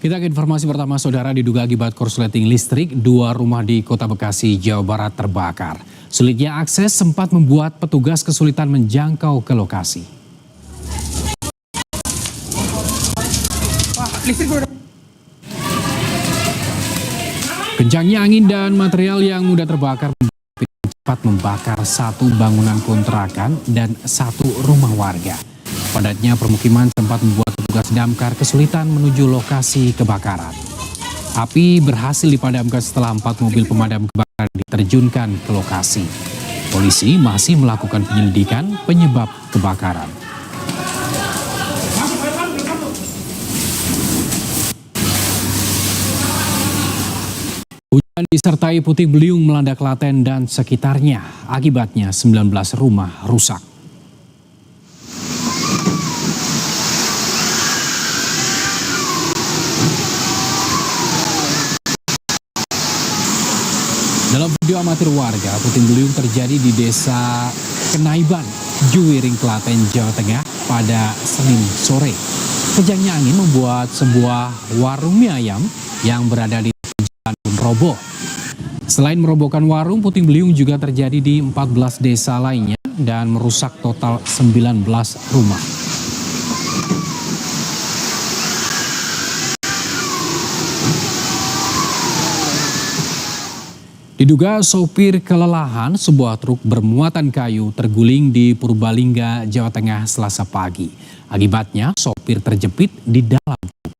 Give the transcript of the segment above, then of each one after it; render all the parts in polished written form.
Kita ke informasi pertama, saudara. Diduga akibat korsleting listrik, 2 rumah di Kota Bekasi, Jawa Barat terbakar. Sulitnya akses sempat membuat petugas kesulitan menjangkau ke lokasi. Kencangnya angin dan material yang mudah terbakar cepat membakar 1 bangunan kontrakan dan 1 rumah warga. Padatnya permukiman sempat membuat petugas damkar kesulitan menuju lokasi kebakaran. Api berhasil dipadamkan setelah 4 mobil pemadam kebakaran diterjunkan ke lokasi. Polisi masih melakukan penyelidikan penyebab kebakaran. Hujan disertai puting beliung melanda Klaten dan sekitarnya. Akibatnya 19 rumah rusak. Dalam video amatir warga, puting beliung terjadi di Desa Kenaiban, Juwiring, Klaten, Jawa Tengah pada Senin sore. Kencangnya angin membuat sebuah warung mie ayam yang berada di jalan pun roboh. Selain merobohkan warung, puting beliung juga terjadi di 14 desa lainnya dan merusak total 19 rumah. Diduga sopir kelelahan, sebuah truk bermuatan kayu terguling di Purbalingga, Jawa Tengah Selasa pagi. Akibatnya sopir terjepit di dalam truk.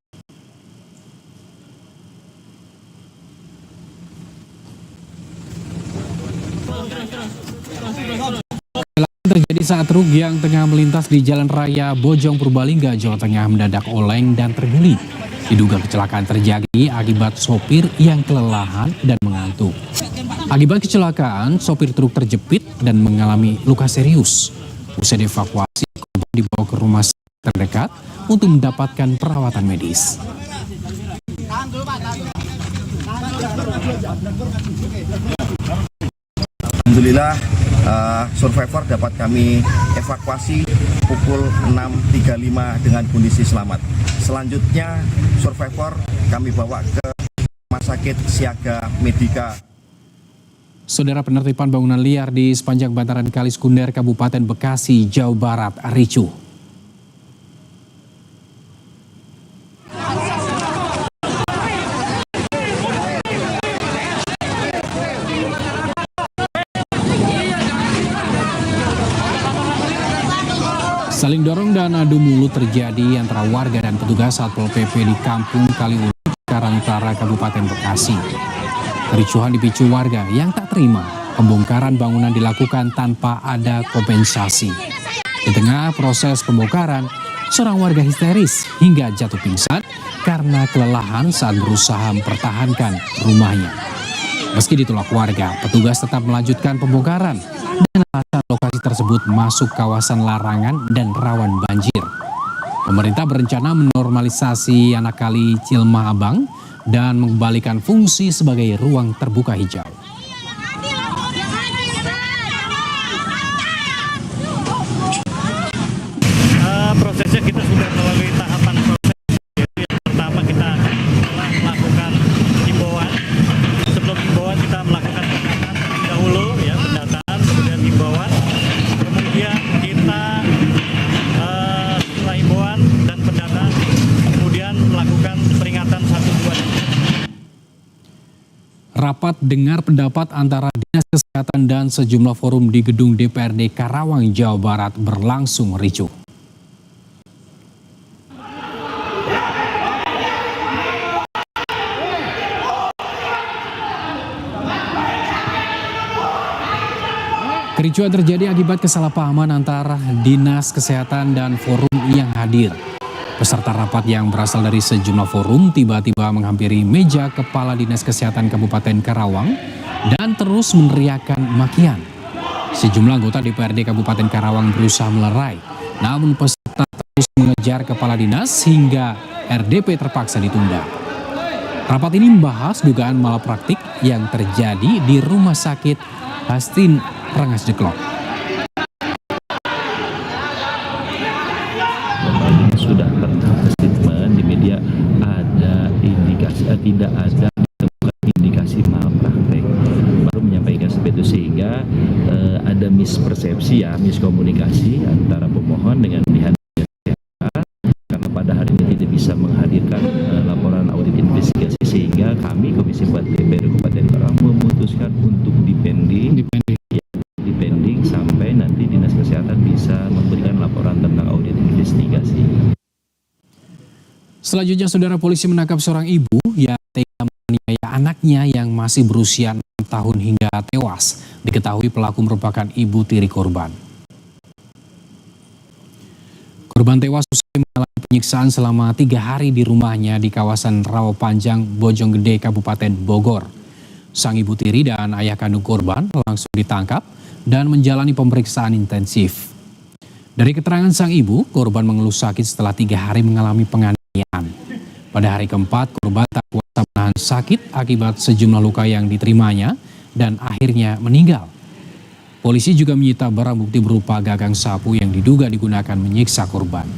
Kecelakaan terjadi saat truk yang tengah melintas di Jalan Raya Bojong Purbalingga, Jawa Tengah mendadak oleng dan terguling. Diduga kecelakaan terjadi akibat sopir yang kelelahan dan mengantuk. Akibat kecelakaan, sopir truk terjepit dan mengalami luka serius. Usai dievakuasi, korban dibawa ke rumah sakit terdekat untuk mendapatkan perawatan medis. Alhamdulillah, survivor dapat kami evakuasi pukul 6.35 dengan kondisi selamat. Selanjutnya, survivor kami bawa ke Rumah Sakit Siaga Medika. Saudara, penertiban bangunan liar di sepanjang bantaran Kali Sekunder, Kabupaten Bekasi, Jawa Barat, ricuh. Saling dorong dan adu mulut terjadi antara warga dan petugas Satpol PP di Kampung Kaliulut, Cikarang Utara, Kabupaten Bekasi. Kericuhan dipicu warga yang tak terima pembongkaran bangunan dilakukan tanpa ada kompensasi. Di tengah proses pembongkaran, seorang warga histeris hingga jatuh pingsan karena kelelahan saat berusaha mempertahankan rumahnya. Meski ditolak warga, petugas tetap melanjutkan pembongkaran dengan alasan lokasi tersebut masuk kawasan larangan dan rawan banjir. Pemerintah berencana menormalisasi anak kali Cilma Abang dan mengembalikan fungsi sebagai ruang terbuka hijau. Prosesnya kita sudah melalui tahapan proses. Yang pertama kita telah melakukan himbauan. Sebelum himbauan kita melakukan pendataan terlebih dahulu, ya, pendataan, kemudian himbauan. Kemudian kita setelah himbauan dan pendataan, kemudian melakukan peringatan 1-2. Rapat dengar pendapat antara Dinas Kesehatan dan sejumlah forum di gedung DPRD Karawang, Jawa Barat berlangsung ricuh. Kericuhan terjadi akibat kesalahpahaman antara Dinas Kesehatan dan forum yang hadir. Peserta rapat yang berasal dari sejumlah forum tiba-tiba menghampiri meja Kepala Dinas Kesehatan Kabupaten Karawang dan terus meneriakkan makian. Sejumlah anggota DPRD Kabupaten Karawang berusaha melerai, namun peserta terus mengejar Kepala Dinas hingga RDP terpaksa ditunda. Rapat ini membahas dugaan malapraktik yang terjadi di Rumah Sakit Hastin Rengas Dengklok. Sudah pernah statement di media ada tidak ada ditemukan indikasi malpraktek, baru menyampaikan seperti itu, sehingga ada mispersepsi ya, miskomunikasi antara pemohon dengan pihak karena pada hari ini tidak bisa menghadirkan laporan audit investigasi, sehingga kami Komisi 4 DPR Kabupaten Karawang memutuskan untuk dipending sampai nanti Dinas Kesehatan bisa memberikan laporan tentang audit investigasi. Selanjutnya, saudara, polisi menangkap seorang ibu yang tega menganiaya anaknya yang masih berusia 6 tahun hingga tewas. Diketahui pelaku merupakan ibu tiri korban. Korban tewas usai mengalami penyiksaan selama 3 hari di rumahnya di kawasan Rawapanjang, Bojonggede, Kabupaten Bogor. Sang ibu tiri dan ayah kandung korban langsung ditangkap dan menjalani pemeriksaan intensif. Dari keterangan sang ibu, korban mengeluh sakit setelah 3 hari mengalami penganiayaan. Pada hari keempat, korban tak kuasa menahan sakit akibat sejumlah luka yang diterimanya dan akhirnya meninggal. Polisi juga menyita barang bukti berupa gagang sapu yang diduga digunakan menyiksa korban.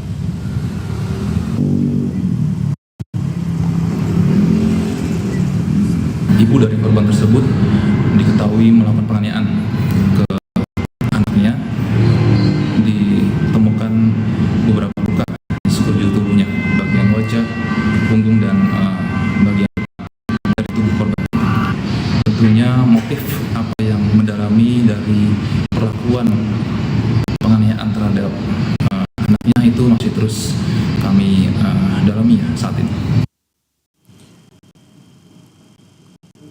Ibu dari korban tersebut diketahui melakukan penganiayaan ke anaknya, ditemukan beberapa luka di sekujur tubuhnya, bagian wajah, punggung, dan bagian dari tubuh korban. Tentunya motif apa yang mendalami dari perlakuan penganiayaan terhadap anaknya itu masih terus kami dalami saat ini.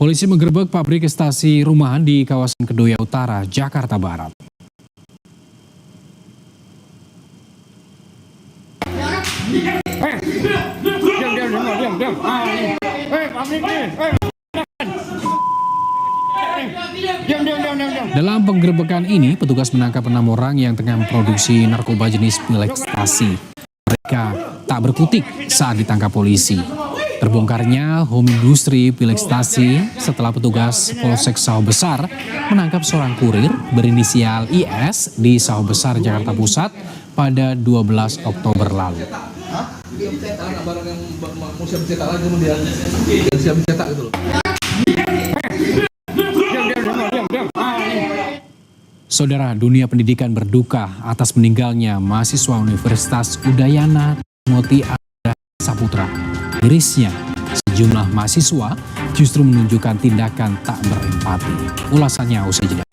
Polisi menggerebek pabrik ekstasi rumahan di kawasan Kedoya Utara, Jakarta Barat. Dalam penggerebekan ini, petugas menangkap 6 orang yang tengah memproduksi narkoba jenis pil ekstasi. Mereka tak berkutik saat ditangkap polisi. Terbongkarnya home industri pil ekstasi setelah petugas Polsek Sawah Besar menangkap seorang kurir berinisial IS di Sawah Besar, Jakarta Pusat pada 12 Oktober lalu. Saudara, dunia pendidikan berduka atas meninggalnya mahasiswa Universitas Udayana Timothy Arda Saputra. Mirisnya, sejumlah mahasiswa justru menunjukkan tindakan tak berempati. Ulasannya usai jeda.